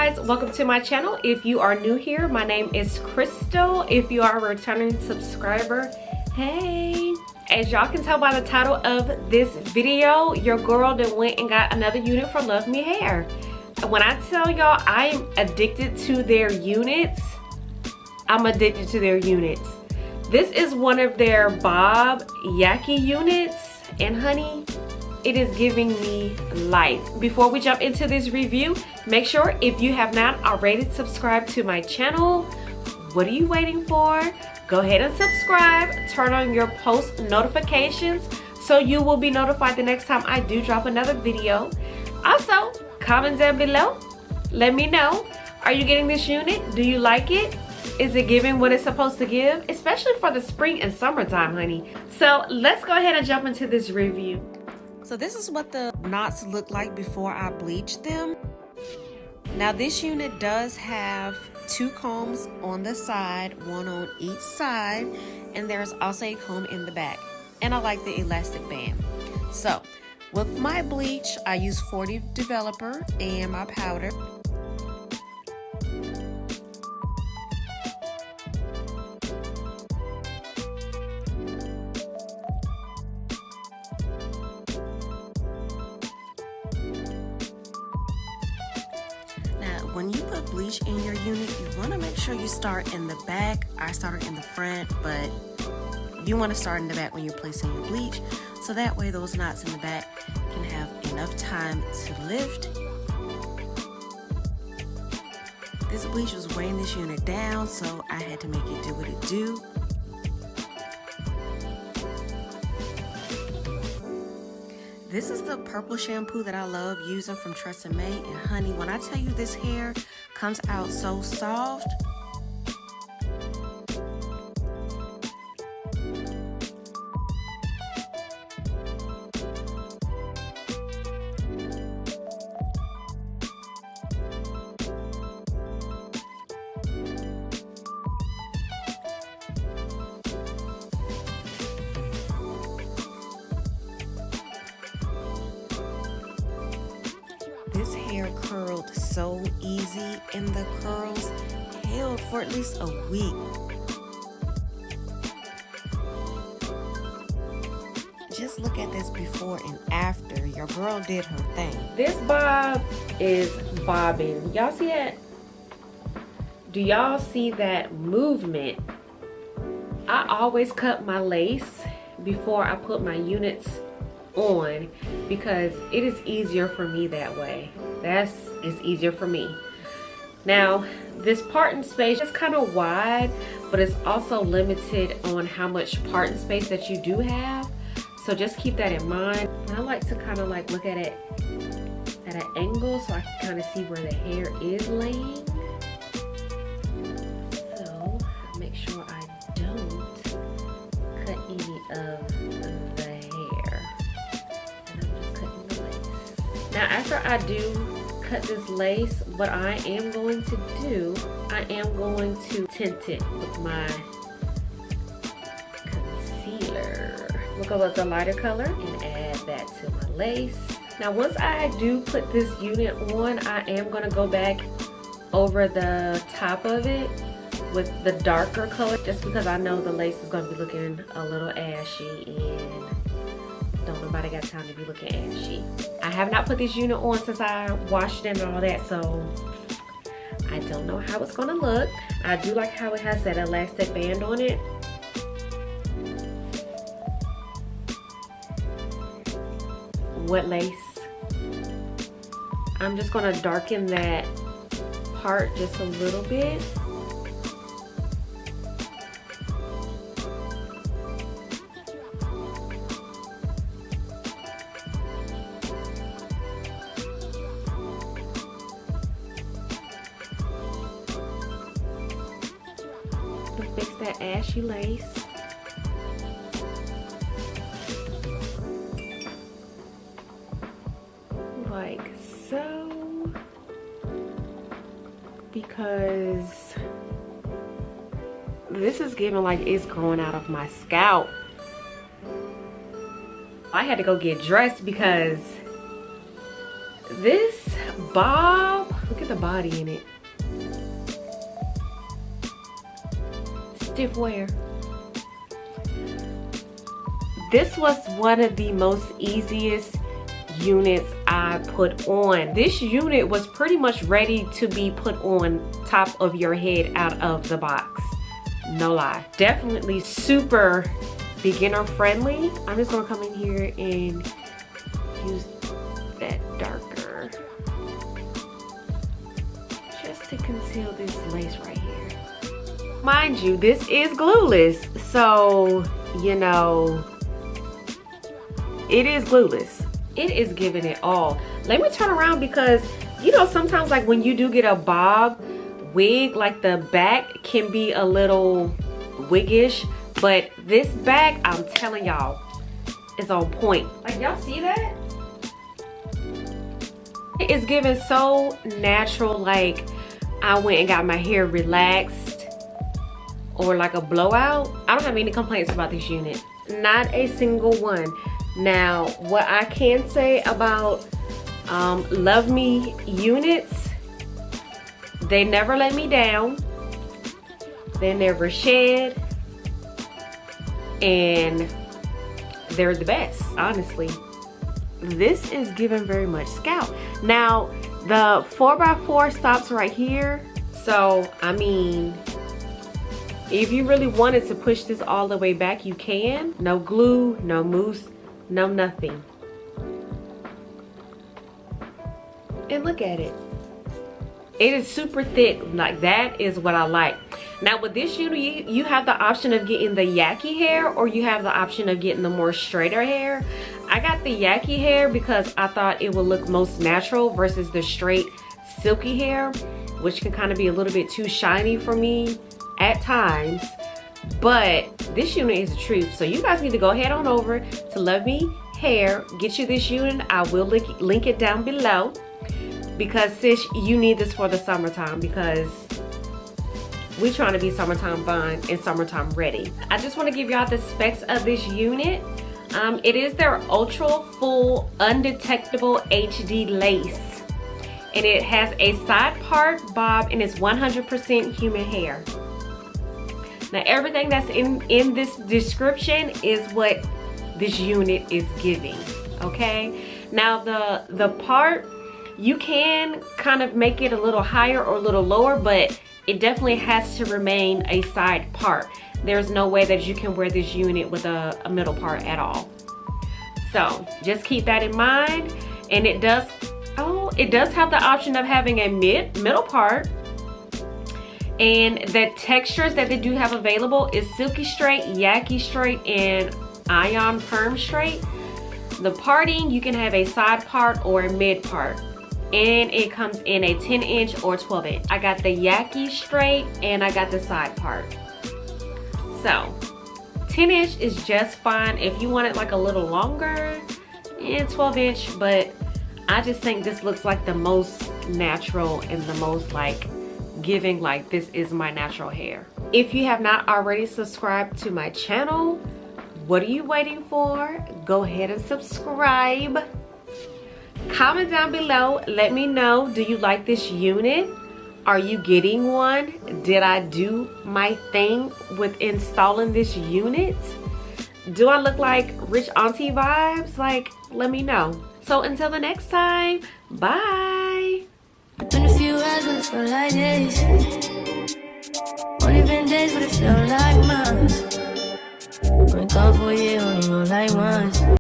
guys, welcome to my channel. If you are new here, my name is Crystal. If you are a returning subscriber, hey. As y'all can tell by the title of this video, your girl that went and got another unit from Luvme hair. When I tell y'all I'm addicted to their units, I'm addicted to their units. This is one of their Bob Yaki units, and honey, it is giving me life. Before we jump into this review, make sure if you have not already subscribed to my channel, what are you waiting for? Go ahead and subscribe, turn on your post notifications so you will be notified the next time I do drop another video. Also, comment down below, let me know, are you getting this unit? Do you like it? Is it giving what it's supposed to give? Especially for the spring and summertime, honey. So let's go ahead and jump into this review. So this is what the knots look like before I bleach them. Now this unit does have 2 combs on the side, 1 on each side, and there's also a comb in the back. And I like the elastic band. So with my bleach, I use 40 developer and my powder. When you put bleach in your unit, you want to make sure you start in the back. I started in the front, but you want to start in the back when you're placing your bleach, so that way those knots in the back can have enough time to lift. This bleach was weighing this unit down, so I had to make it do what it do. This is the purple shampoo that I love using from Tresemme, and honey, when I tell you this hair comes out so soft. This hair curled so easy, and the curls held for at least a week. Just look at this before and after. Your girl did her thing. This bob is bobbing. Y'all see that? Do y'all see that movement? I always cut my lace before I put my units on because it is easier for me that way. It's easier for me. Now this parting space is kind of wide, but it's also limited on how much parting space that you do have, so just keep that in mind. I like to kind of like look at it at an angle so I can kind of see where the hair is laying, so make sure I don't cut any of the hair. Now after I do cut this lace, what I am going to do, I am going to tint it with my concealer. Look over the lighter color and add that to my lace. Now once I do put this unit on, I am going to go back over the top of it with the darker color, just because I know the lace is going to be looking a little ashy, and don't nobody got time to be looking ashy. I have not put this unit on since I washed it and all that, so I don't know how it's gonna look. I do like how it has that elastic band on it. Wet lace. I'm just gonna darken that part just a little bit. Fix that ashy lace. Like so. Because this is giving like it's growing out of my scalp. I had to go get dressed because this bob, look at at the body in it. Stiff wear. This was one of the most easiest units I put on. This unit was pretty much ready to be put on top of your head out of the box. No lie. Definitely super beginner friendly. I'm just gonna come in here and use that darker just to conceal this lace right here. Mind you, this is glueless, so you know it is glueless. It is giving it all. Let me turn around because you know sometimes like when you do get a bob wig, like the back can be a little wiggish, but this back, I'm telling y'all, is on point. Like y'all see that? It is giving so natural, like I went and got my hair relaxed or like a blowout. I don't have any complaints about this unit. Not a single one. Now, what I can say about Luvme units, they never let me down. They never shed. And they're the best, honestly. This is giving very much scalp. Now, the 4x4 stops right here. So, I mean, if you really wanted to push this all the way back, you can. No glue, no mousse, no nothing. And look at it. It is super thick. Like, that is what I like. Now with this unit, you have the option of getting the yaki hair, or you have the option of getting the more straighter hair. I got the yaki hair because I thought it would look most natural versus the straight silky hair, which can kind of be a little bit too shiny for me at times. But this unit is the truth. So you guys need to go ahead on over to Luvme Hair, get you this unit. I will link it down below, because sis, you need this for the summertime, because we're trying to be summertime fun and summertime ready. I just want to give y'all the specs of this unit. It is their ultra full undetectable HD lace, and it has a side part bob, and it's 100% human hair. Now everything that's in this description is what this unit is giving, okay? Now the part, you can kind of make it a little higher or a little lower, but it definitely has to remain a side part. There's no way that you can wear this unit with a middle part at all. So just keep that in mind. And it does have the option of having a middle part. And the textures that they do have available is silky straight, yaki straight, and ion perm straight. The parting, you can have a side part or a mid part. And it comes in a 10-inch or 12-inch. I got the yaki straight and I got the side part. So 10-inch is just fine if you want it like a little longer, and 12-inch, but I just think this looks like the most natural and the most like giving, like this is my natural hair. If you have not already subscribed to my channel, what are you waiting for? Go ahead and subscribe. Comment down below, let me know, do you like this unit? Are you getting one? Did I do my thing with installing this unit? Do I look like rich auntie vibes? Like, let me know. So until the next time, bye. Been a few hours but it felt like days. Only been days but it felt like months. Been gone for a year, only know like once.